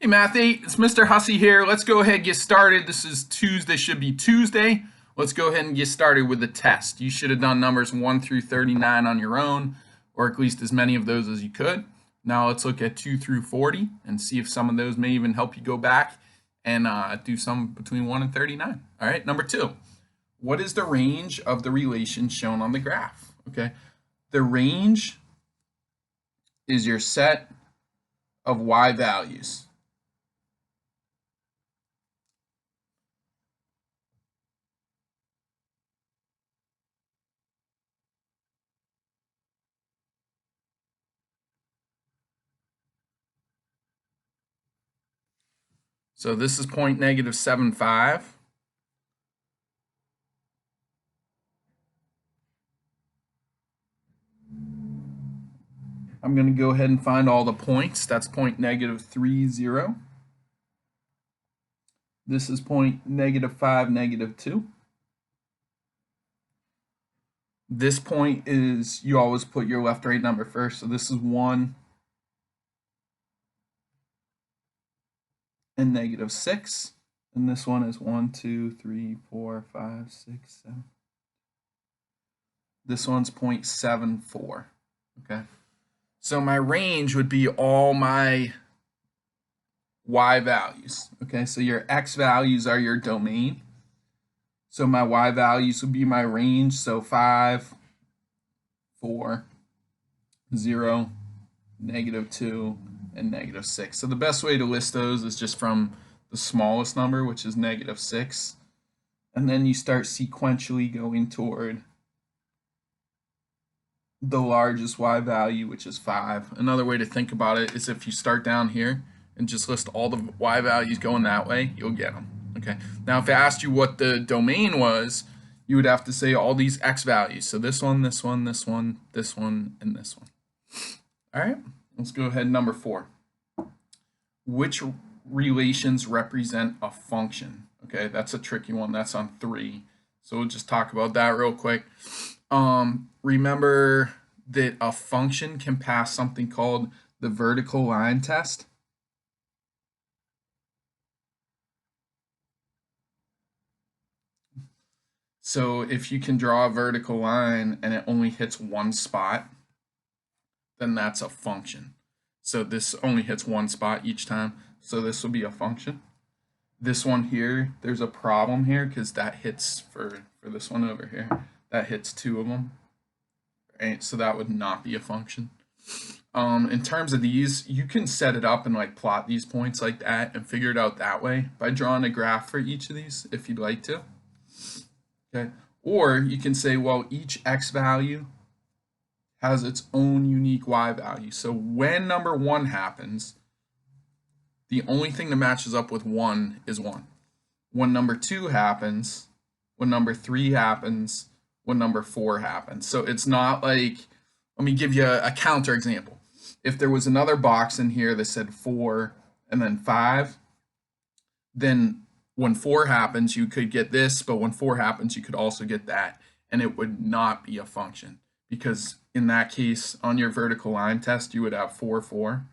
Hey Math 8, it's Mr. Hussey here. Let's go ahead and get started. This is Tuesday, should be Tuesday. Let's go ahead and get started with the test. You should have done numbers 1 through 39 on your own, or at least as many of those as you could. Now let's look at 2 through 40 and see if some of those may even help you go back and do some between 1 and 39. All right, number 2. What is the range of the relation shown on the graph? Okay, the range is your set of y values. So this is point -7.5. I'm going to go ahead and find all the points. That's point -3, 0. This is point -5, -2. This point is, you always put your left-right number first. So this is 1 and -6. And this one is 1, 2, 3, 4, 5, 6, 7. This one's 0.74. Okay. So my range would be all my y values. Okay, so your x values are your domain. So my y values would be my range. So 5, 4, 0, -2, and -6. So the best way to list those is just from the smallest number, which is -6. And then you start sequentially going toward the largest y value, which is 5. Another way to think about it is if you start down here and just list all the y values going that way, you'll get them. Okay. Now, if I asked you what the domain was, you would have to say all these x values. So this one, this one, this one, this one, and this one. All right. Let's go ahead. Number 4. Which relations represent a function? Okay, that's a tricky one. That's on 3. So we'll just talk about that real quick. Remember that a function can pass something called the vertical line test. So if you can draw a vertical line and it only hits one spot, then that's a function. So this only hits one spot each time. So this will be a function. This one here, there's a problem here because that hits for this one over here. That hits 2 of them. Right? So that would not be a function. In terms of these, you can set it up and like plot these points like that and figure it out that way by drawing a graph for each of these if you'd like to. Okay. Or you can say, well, each x value has its own unique y value. So when number 1 happens, the only thing that matches up with 1 is 1. When number 2 happens, when number 3 happens, when number 4 happens. So it's not like, let me give you a counter example. If there was another box in here that said 4 and then 5, then when 4 happens, you could get this, but when 4 happens, you could also get that, and it would not be a function, because in that case, on your vertical line test, you would have 4, 4,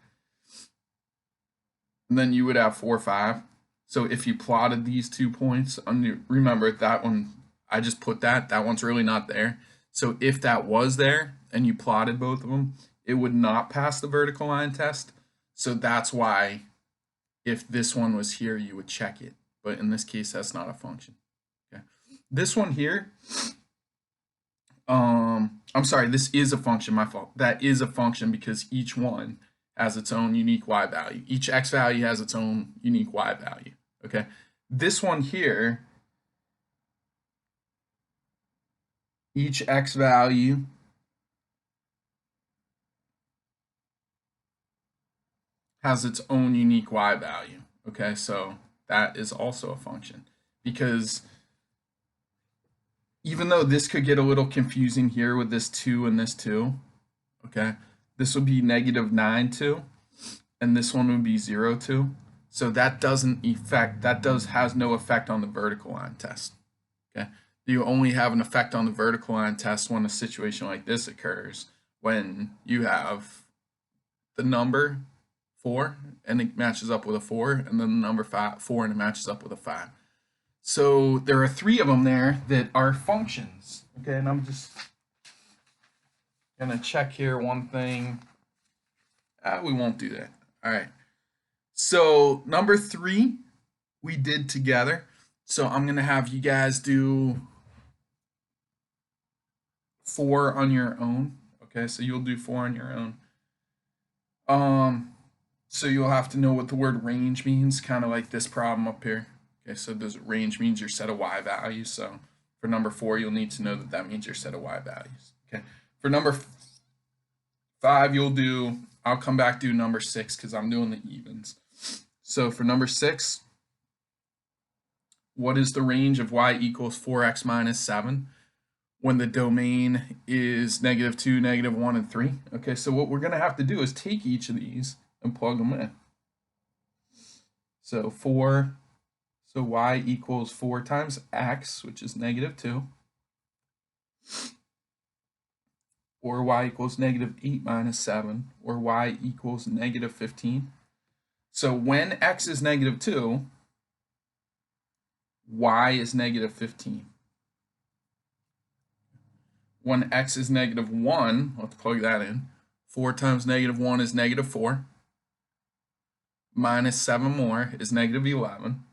and then you would have 4, 5. So if you plotted these 2 points, remember that one, I just put that one's really not there. So if that was there and you plotted both of them, it would not pass the vertical line test. So that's why if this one was here, you would check it. But in this case, that's not a function. Okay. This one here, I'm sorry, this is a function, my fault. That is a function because each one has its own unique y value. Each x value has its own unique y value. Okay. This one here, each x value has its own unique y value. Okay, so that is also a function, because even though this could get a little confusing here with this 2 and this 2, okay, this would be -9, 2, and this one would be 0, 2. So that has no effect on the vertical line test. Okay, you only have an effect on the vertical line test when a situation like this occurs, when you have the number 4, and it matches up with a 4, and then the number 4, and it matches up with a 5. So there are 3 of them there that are functions. Okay, and I'm just gonna check here one thing. We won't do that. All right. So number 3 we did together. So I'm gonna have you guys do 4 on your own. Okay, so you'll do 4 on your own. So you'll have to know what the word range means, kind of like this problem up here. Okay, so this range means your set of y values. So for number 4, you'll need to know that that means your set of y values. Okay, for number 5, you'll do, I'll come back to number 6 because I'm doing the evens. So for number 6, what is the range of y equals 4x minus 7 when the domain is -2, -1, and 3? Okay, so what we're going to have to do is take each of these and plug them in. So so y equals 4 times x, which is -2, or y equals -8 minus 7, or y equals -15. So when x is -2, y is -15. When x is -1, let's plug that in. 4 times -1 is -4. Minus 7 more is -11.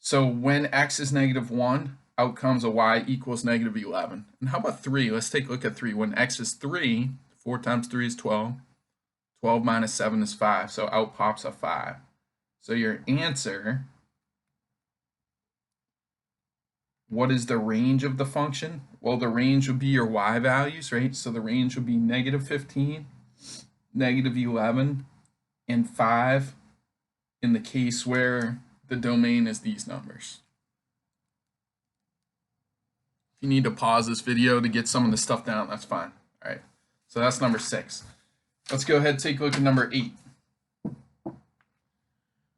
So when x is -1, out comes a y equals -11. And how about 3? Let's take a look at 3. When x is 3, 4 times 3 is 12. 12 minus 7 is 5. So out pops a 5. So your answer, what is the range of the function? Well, the range would be your y values, right? So the range would be -15, -11, and 5 in the case where the domain is these numbers. If you need to pause this video to get some of the stuff down, that's fine. All right, so that's number 6. Let's go ahead and take a look at number 8.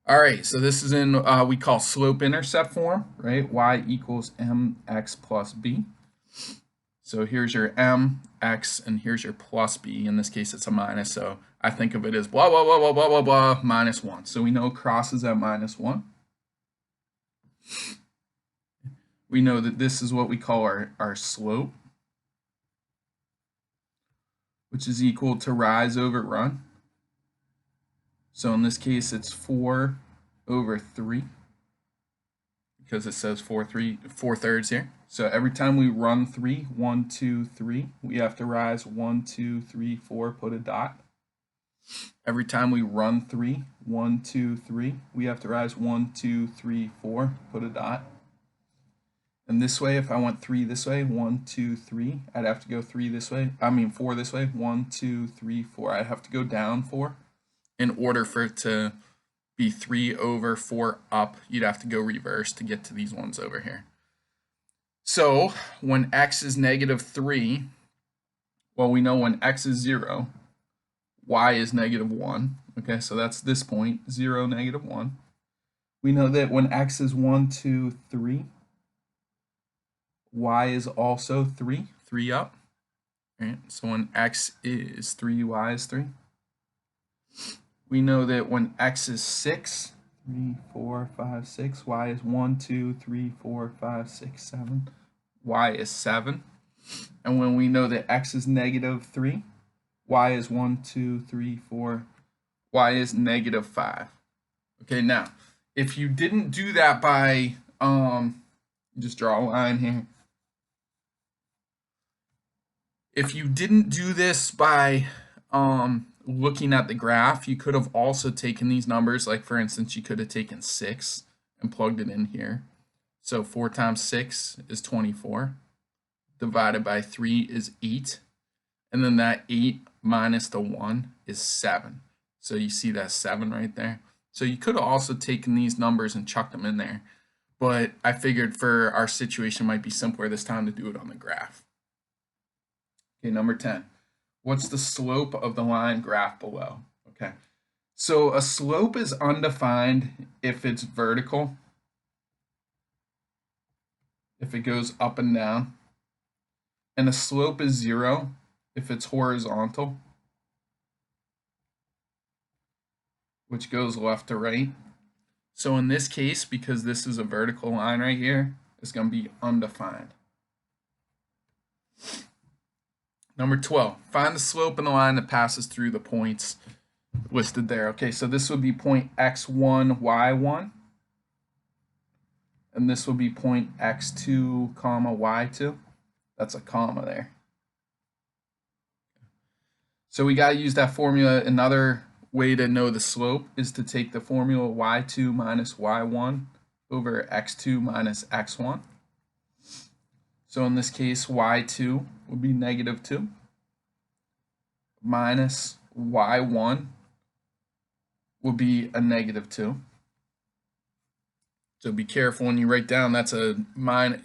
All right, so this is in we call slope-intercept form, right? Y equals mx plus b. So here's your m, x, and here's your plus b. In this case, it's a minus, so I think of it as blah, blah, blah, blah, blah, blah, blah, minus 1. So we know crosses at -1. We know that this is what we call our slope, which is equal to rise over run. So in this case, it's 4 over 3, because it says 4/3 here. So every time we run 3, 1, 2, 3, we have to rise 1, 2, 3, 4, put a dot. Every time we run 3, 1, 2, 3, we have to rise 1, 2, 3, 4, put a dot. And this way, if I went 3 this way, 1, 2, 3, I'd have to go 4 this way, 1, 2, 3, 4. I'd have to go down 4 in order for it to be 3 over 4 up. You'd have to go reverse to get to these ones over here. So when x is -3, well, we know when x is 0, y is -1. Okay, so that's this point, 0, -1. We know that when x is 1, 2, 3, y is also 3 up. Right? So when x is 3, y is 3. We know that when x is 6, 3, 4, 5, 6, y is 1, 2, 3, 4, 5, 6, 7. Y is 7. And when we know that x is -3, y is 1, 2, 3, 4, y is -5. Okay, now, if you didn't do that by, just draw a line here. If you didn't do this by looking at the graph, you could have also taken these numbers, like for instance, you could have taken 6 and plugged it in here. So 4 times 6 is 24, divided by 3 is 8, and then that 8 minus the 1 is 7. So you see that 7 right there. So you could have also taken these numbers and chucked them in there, but I figured for our situation it might be simpler this time to do it on the graph. Okay, number 10. What's the slope of the line graph below? Okay, so a slope is undefined if it's vertical, if it goes up and down, and a slope is 0 if it's horizontal. which goes left to right. So in this case, because this is a vertical line right here, it's going to be undefined. Number 12, find the slope in the line that passes through the points listed there. Okay, so this would be point x1, y1. And this would be point x2, comma, y2. That's a comma there. So we got to use that formula. Another way to know the slope is to take the formula y2 minus y1 over x2 minus x1. So in this case, y2 would be -2 minus y1 would be a -2. So be careful when you write down that's a minus.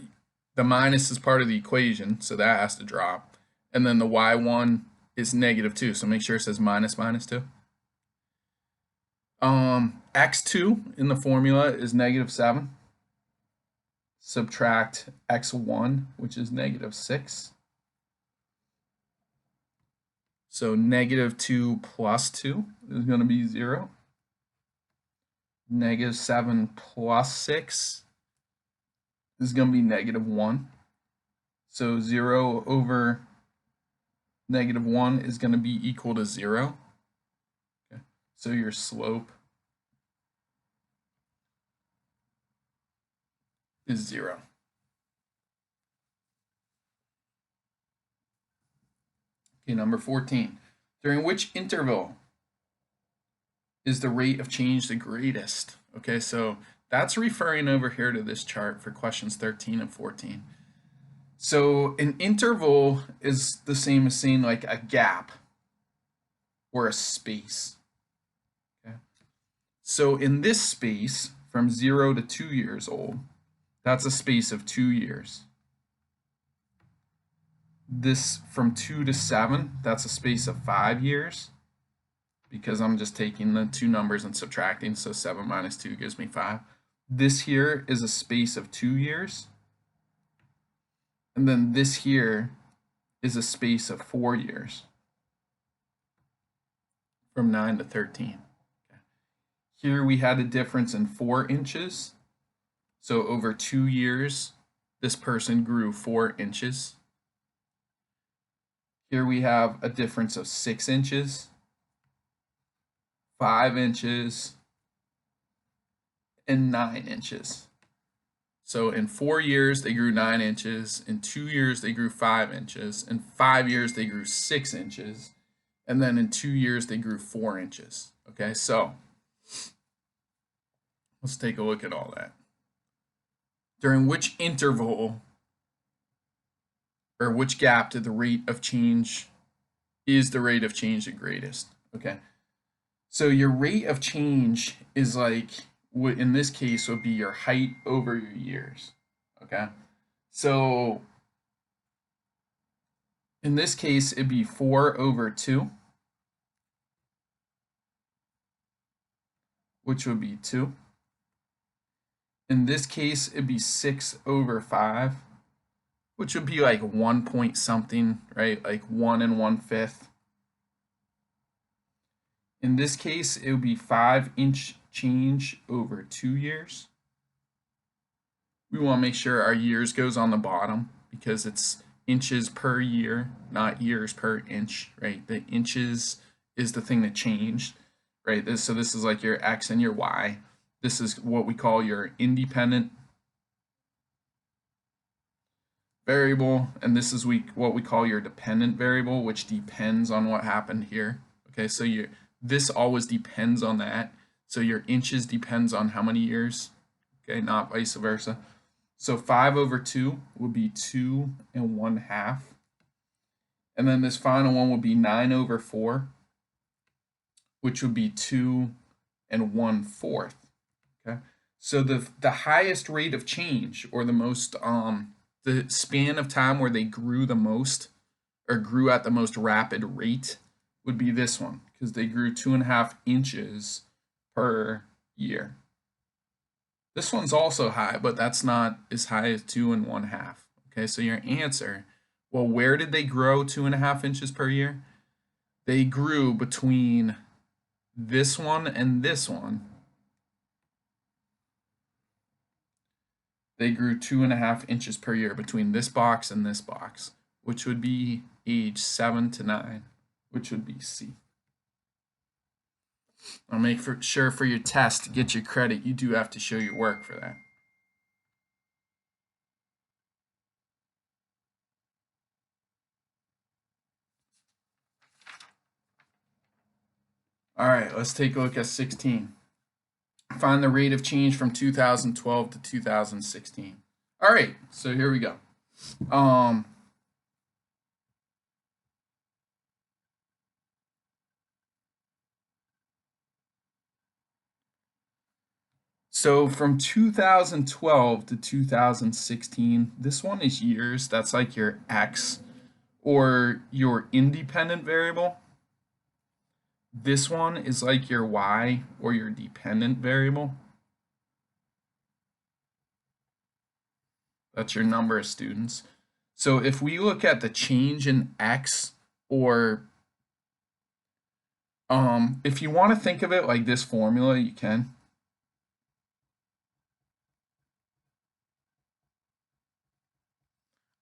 The minus is part of the equation, so that has to drop. And then the y1 is -2, so make sure it says minus -2. X2 in the formula is -7. Subtract x1, which is -6. So -2 plus 2 is going to be 0. -7 plus 6 is going to be -1. So 0 over -1 is going to be equal to 0. Okay. So your slope is 0. Okay, number 14. During which interval is the rate of change the greatest? Okay, so that's referring over here to this chart for questions 13 and 14. So an interval is the same as saying like a gap or a space. Okay. So in this space from 0 to 2 years old, that's a space of 2 years. This from 2 to 7, that's a space of 5 years, because I'm just taking the two numbers and subtracting, so 7 minus 2 gives me 5. This here is a space of 2 years. And then this here is a space of 4 years, from 9 to 13. Okay. Here we had a difference in 4 inches. So over 2 years, this person grew 4 inches. Here we have a difference of 6 inches, 5 inches, and 9 inches. So in 4 years, they grew 9 inches. In 2 years, they grew 5 inches. In 5 years, they grew 6 inches. And then in 2 years, they grew 4 inches. Okay, so let's take a look at all that. During which interval or which gap did the rate of change is the rate of change the greatest? Okay, so your rate of change is like, what in this case would be your height over your years. Okay, so in this case it'd be 4 over 2, which would be 2. In this case it'd be 6 over 5, which would be like 1 point something, right? Like 1 1/5. In this case, it would be 5-inch change over 2 years. We want to make sure our years goes on the bottom because it's inches per year, not years per inch, right? The inches is the thing that changed, right? So this is like your X and your Y. This is what we call your independent variable, and this is what we call your dependent variable, which depends on what happened here. Okay, so this always depends on that. So your inches depends on how many years, okay, not vice versa. So 5 over 2 would be 2 1/2. And then this final one would be 9 over 4, which would be 2 1/4. Okay, so the highest rate of change, or the most the span of time where they grew the most or grew at the most rapid rate would be this one, because they grew 2.5 inches per year. This one's also high, but that's not as high as 2 1/2. Okay, so your answer, well, where did they grow 2.5 inches per year? They grew between this one and this one, they grew 2.5 inches per year between this box and this box, which would be age 7 to 9, which would be C. I'll make sure for your test to get your credit, you do have to show your work for that. All right, let's take a look at 16. Find the rate of change from 2012 to 2016. All right, so here we go. So from 2012 to 2016, this one is years. That's like your X or your independent variable. This one is like your Y or your dependent variable. That's your number of students. So if we look at the change in X, or if you want to think of it like this formula, you can.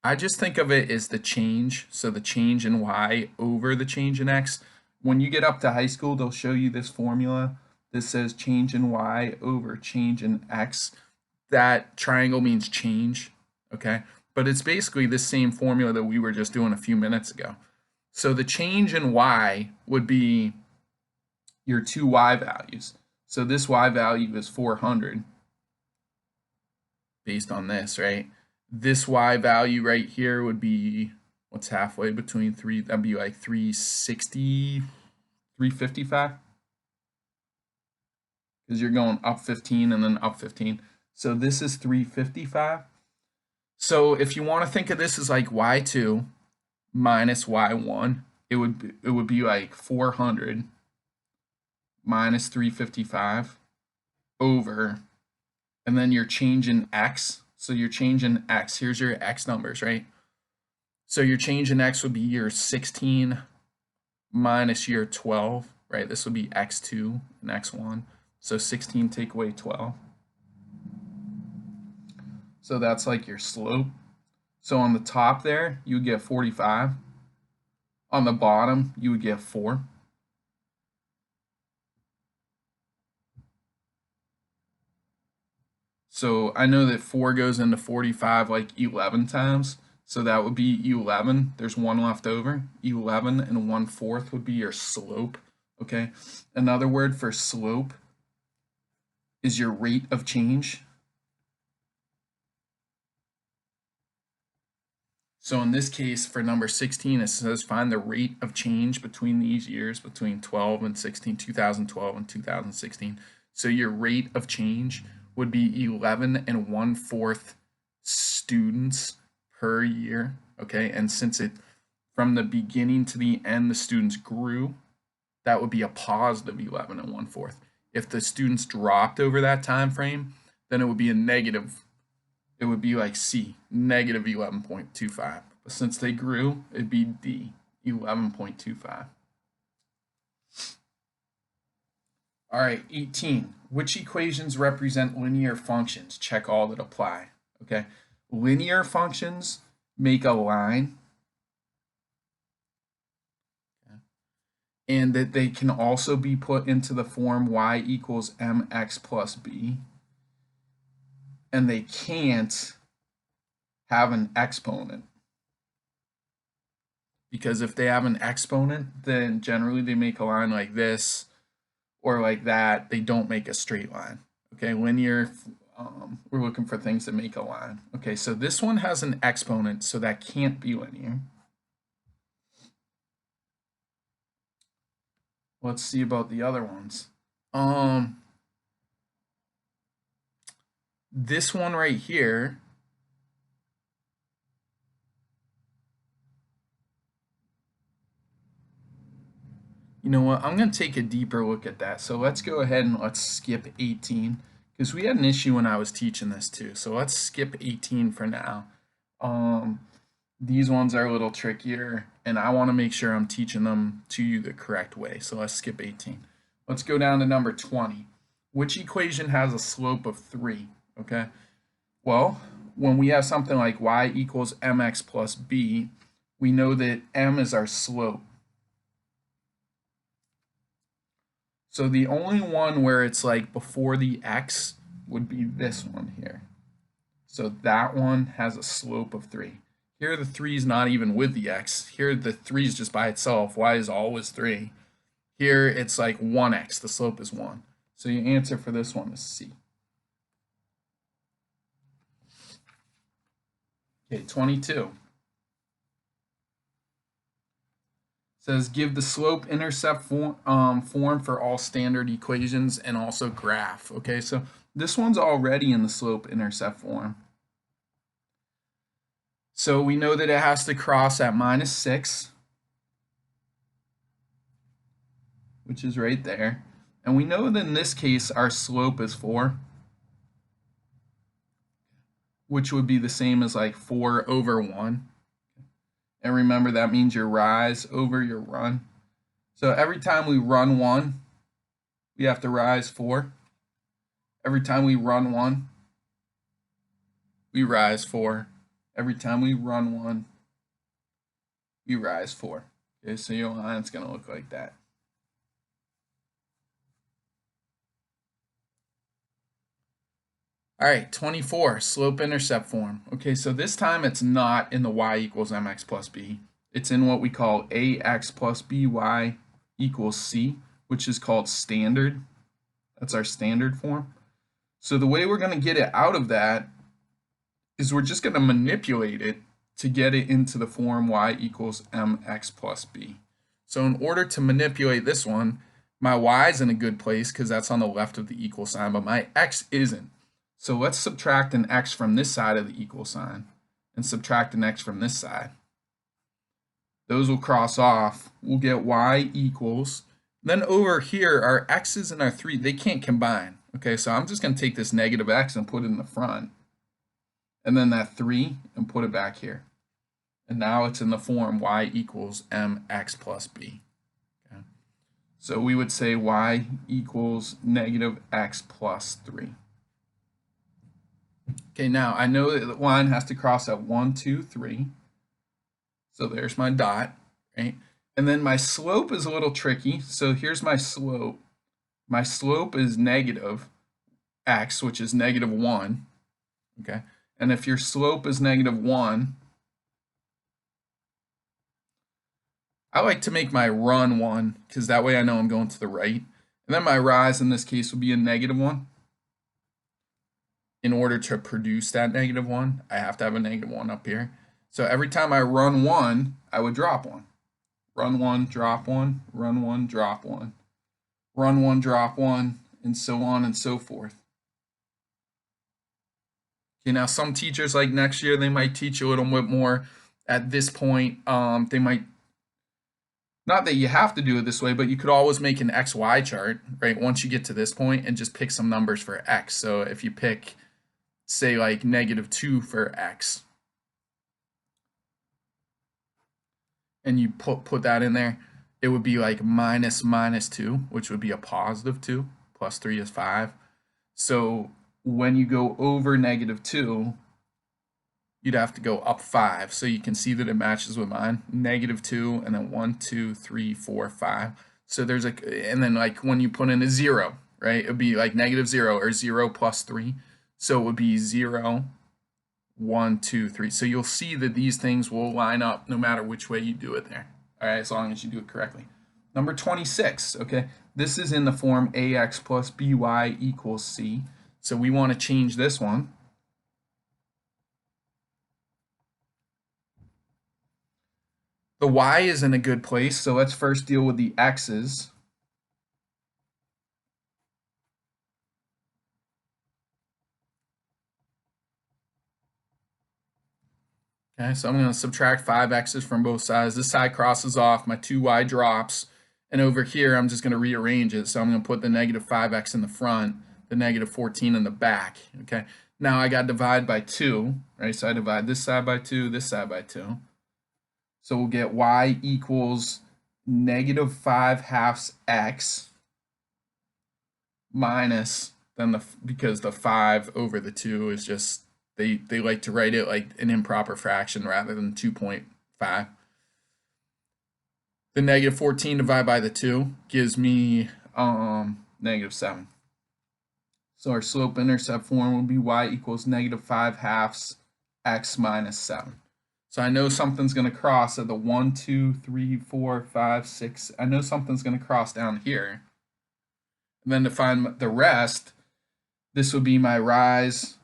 I just think of it as the change, so the change in Y over the change in X. When you get up to high school, they'll show you this formula. This says change in Y over change in X. That triangle means change, okay? But it's basically the same formula that we were just doing a few minutes ago. So the change in Y would be your two Y values. So this Y value is 400 based on this, right? This Y value right here would be, what's halfway between three? That'd be like 360, 355. Because you're going up 15 and then up 15. So this is 355. So if you want to think of this as like Y2 minus Y1, it would be like 400 minus 355 over, and then your change in X. So your change in X, here's your X numbers, right? So your change in X would be your 16 minus your 12, right? This would be X2 and X1. So 16 take away 12. So that's like your slope. So on the top there, you would get 45. On the bottom, you would get 4. So I know that 4 goes into 45 like 11 times. So that would be 11. There's 1 left over. 11 and 1/4 would be your slope. Okay. Another word for slope is your rate of change. So in this case, for number 16, it says find the rate of change between these years, between 12 and 16, 2012 and 2016. So your rate of change would be 11 and 1/4 students per year, okay? And since it, from the beginning to the end, the students grew, that would be a positive 11 and 1/4. If the students dropped over that time frame, then it would be a negative. It would be like C, negative 11.25. But since they grew, it'd be D, 11.25. All right, 18. Which equations represent linear functions? Check all that apply. Okay, linear functions make a line, and that they can also be put into the form y equals mx plus b. And they can't have an exponent. Because if they have an exponent, then generally they make a line like this or like that. They don't make a straight line. Okay, linear, we're looking for things that make a line. Okay, so this one has an exponent, so that can't be linear. Let's see about the other ones. This one right here, you know what, I'm going to take a deeper look at that. So let's go ahead and let's skip 18, because we had an issue when I was teaching this too. So let's skip 18 for now. These ones are a little trickier, and I want to make sure I'm teaching them to you the correct way. So let's skip 18. Let's go down to number 20. Which equation has a slope of 3? Okay. Well, when we have something like y equals mx plus b, we know that m is our slope. So the only one where it's like before the x would be this one here. So that one has a slope of 3. Here the 3 is not even with the x. Here the 3 is just by itself. Y is always 3. Here it's like 1x. The slope is 1. So your answer for this one is C. Okay, 22. Says give the slope-intercept form for all standard equations and also graph. Okay, so this one's already in the slope-intercept form. So we know that it has to cross at -6, which is right there. And we know that in this case, our slope is 4, which would be the same as like 4 over 1. And remember, that means your rise over your run. So every time we run 1, we have to rise 4. Every time we run 1, we rise 4. Every time we run 1, we rise 4. Okay, so your line's going to look like that. All right, 24, slope-intercept form. Okay, so this time it's not in the y equals mx plus b. It's in what we call ax plus by equals c, which is called standard. That's our standard form. So the way we're going to get it out of that is we're just going to manipulate it to get it into the form y equals mx plus b. So in order to manipulate this one, my y is in a good place because that's on the left of the equal sign, but my x isn't. So let's subtract an x from this side of the equal sign and subtract an x from this side. Those will cross off. We'll get y equals. Then over here, our x's and our 3, they can't combine. Okay, so I'm just going to take this negative x and put it in the front. And then that 3 and put it back here. And now it's in the form y equals mx plus b. Okay. So we would say y equals negative x plus 3. Okay, now I know that the line has to cross at 1, 2, 3. So there's my dot, right? And then my slope is a little tricky. So here's my slope. My slope is negative x, which is negative 1. Okay, and if your slope is negative 1, I like to make my run 1 because that way I know I'm going to the right. And then my rise in this case will be a negative 1. In order to produce that negative 1, I have to have a negative 1 up here. So every time I run 1, I would drop 1. Run 1, drop 1, run 1, drop 1. Run 1, drop 1, and so on and so forth. Okay, now some teachers, like next year, they might teach you a little bit more at this point. They might, not that you have to do it this way, but you could always make an XY chart, right? Once you get to this point and just pick some numbers for X. So if you pick, say like -2 for X, and you put that in there, it would be like -2, which would be a +2, plus 3 is 5. So when you go over -2, you'd have to go up 5. So you can see that it matches with mine. -2, and then 1, 2, 3, 4, 5. So there's a, and then like when you put in a 0, right? It would be like -0 or 0 plus 3. So it would be 0, 1, 2, 3. So you'll see that these things will line up no matter which way you do it there. All right, as long as you do it correctly. Number 26, okay? This is in the form ax plus by equals c. So we want to change this one. The y is in a good place, so let's first deal with the x's. Okay, so I'm going to subtract 5x's from both sides. This side crosses off, my 2y drops, and over here I'm just going to rearrange it. So I'm going to put the -5x in the front, the -14 in the back. Okay, now I got to divide by 2, right? So I divide this side by 2, this side by 2. So we'll get y equals -5/2 x minus, then because the 5 over the 2 is just, they like to write it like an improper fraction rather than 2.5. The negative 14 divided by the 2 gives me negative 7. So our slope-intercept form will be y equals negative 5/2 x minus 7. So I know something's going to cross at the 1, 2, 3, 4, 5, 6. I know something's going to cross down here. And then to find the rest, this would be my rise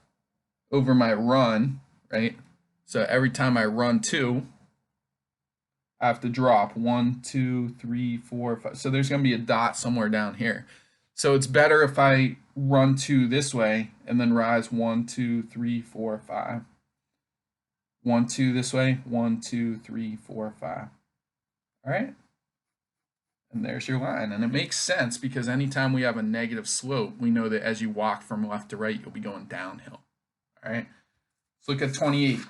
over my run, right? So every time I run 2, I have to drop 1, 2, 3, 4, 5. So there's going to be a dot somewhere down here. So it's better if I run 2 this way and then rise 1, 2, 3, 4, 5. 1, 2 this way, 1, 2, 3, 4, 5. All right. And there's your line. And it makes sense because anytime we have a negative slope, we know that as you walk from left to right, you'll be going downhill. All right. Let's look at 28.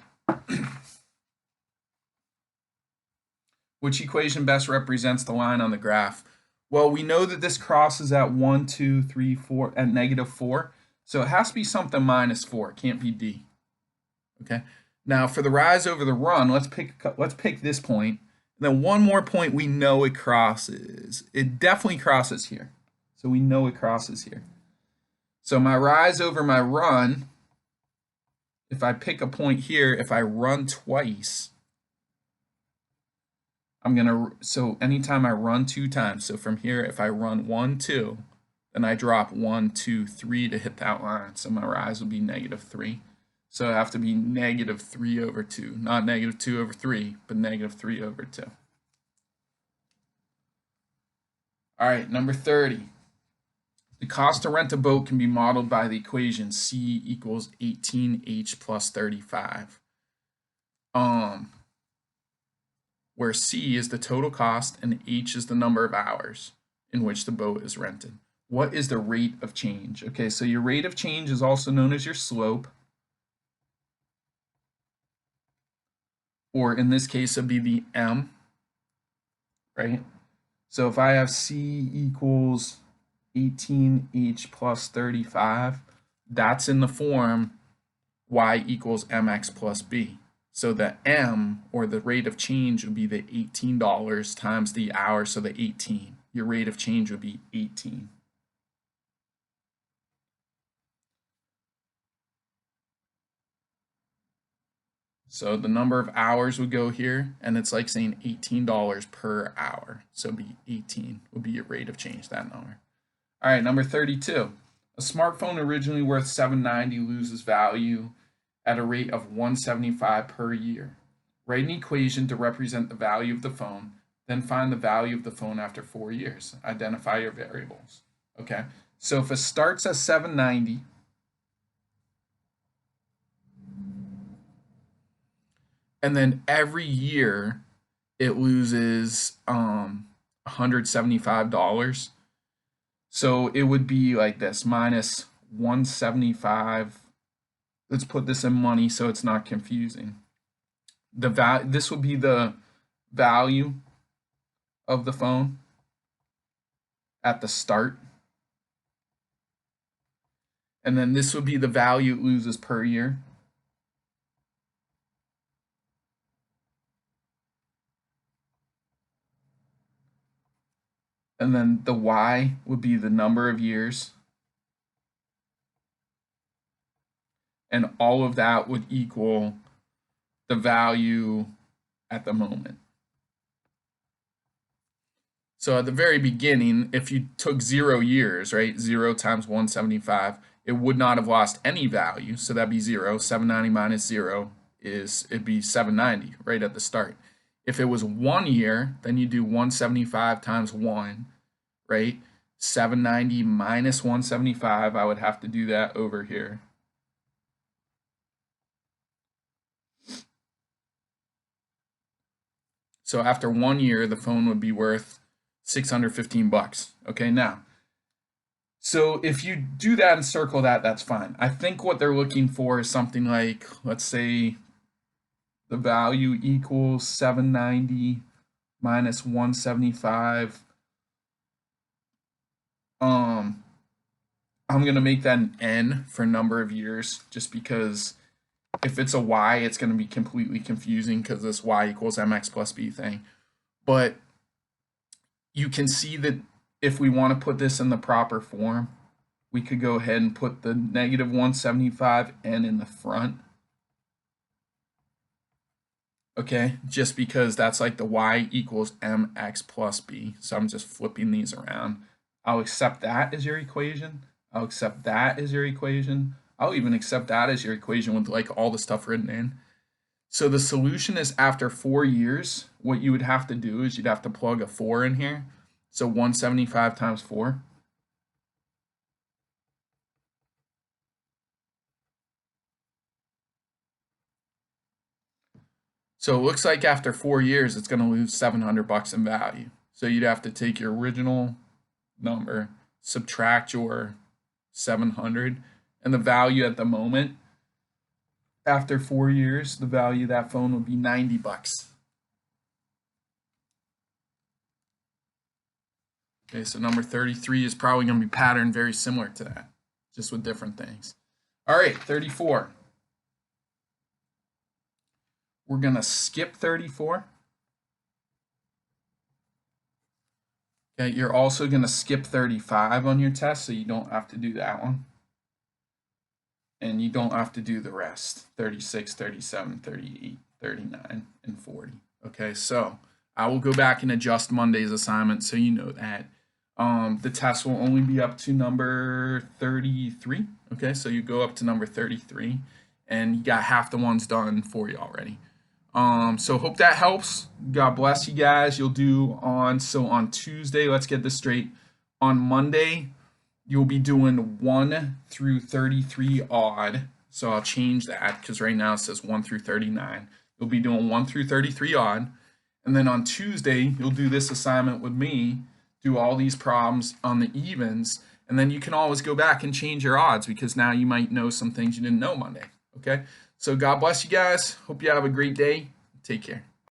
Which equation best represents the line on the graph? Well, we know that this crosses at 1, 2, 3, 4, at negative 4. So it has to be something minus 4. It can't be D. Okay. Now for the rise over the run, let's pick this point. And then one more point we know it crosses. It definitely crosses here. So we know it crosses here. So my rise over my run, if I pick a point here, if I run twice, so anytime I run 2 times, so from here, if I run 1, 2, then I drop 1, 2, 3 to hit that line. So my rise will be negative 3. So I have to be negative 3 over 2, not negative 2 over 3, but negative 3 over 2. All right, number 30. The cost to rent a boat can be modeled by the equation C equals 18H plus 35. Where C is the total cost and H is the number of hours in which the boat is rented. What is the rate of change? Okay, so your rate of change is also known as your slope. Or in this case, it'd be the M, right? So if I have C equals 18H plus 35, that's in the form Y equals MX plus B. So the M, or the rate of change, would be the $18 times the hour, so the 18. Your rate of change would be 18. So the number of hours would go here, and it's like saying $18 per hour. So it'd be 18 would be your rate of change, that number. All right, number 32. A smartphone originally worth $790 loses value at a rate of $175 per year. Write an equation to represent the value of the phone, then find the value of the phone after 4 years. Identify your variables. Okay, so if it starts at $790, and then every year it loses $175. So it would be like this, minus 175. Let's put this in money so it's not confusing. This would be the value of the phone at the start. And then this would be the value it loses per year. And then the Y would be the number of years. And all of that would equal the value at the moment. So at the very beginning, if you took 0 years, right, 0 times 175, it would not have lost any value. So that'd be 0. 790 minus 0 it'd be 790 right at the start. If it was 1 year, then you do 175 times 1, right? 790 minus 175, I would have to do that over here. So after 1 year, the phone would be worth $615. Okay, now, so if you do that and circle that, that's fine. I think what they're looking for is something like, let's say the value equals 790 minus 175. I'm going to make that an n for number of years, just because if it's a y, it's going to be completely confusing because this y equals mx plus b thing. But you can see that if we want to put this in the proper form, we could go ahead and put the negative 175 n in the front. Okay, just because that's like the y equals mx plus b. So I'm just flipping these around. I'll accept that as your equation. I'll accept that as your equation. I'll even accept that as your equation with like all the stuff written in. So the solution is after 4 years, what you would have to do is you'd have to plug a 4 in here. So 175 times 4. So it looks like after 4 years, it's going to lose $700 in value. So you'd have to take your original number, subtract your 700, and the value at the moment, after 4 years, the value of that phone would be $90. Okay, so number 33 is probably going to be patterned very similar to that, just with different things. All right, 34. We're going to skip 34. Okay, you're also going to skip 35 on your test, so you don't have to do that one. And you don't have to do the rest, 36, 37, 38, 39, and 40. Okay, so I will go back and adjust Monday's assignment so you know that. The test will only be up to number 33. Okay, so you go up to number 33, and you got half the ones done for you already. So hope that helps. God bless you guys. You'll do on Tuesday, let's get this straight. On Monday, you'll be doing 1 through 33 odd. So I'll change that because right now it says 1 through 39. You'll be doing 1 through 33 odd. And then on Tuesday, you'll do this assignment with me, do all these problems on the evens, and then you can always go back and change your odds because now you might know some things you didn't know Monday. Okay? So God bless you guys. Hope you have a great day. Take care.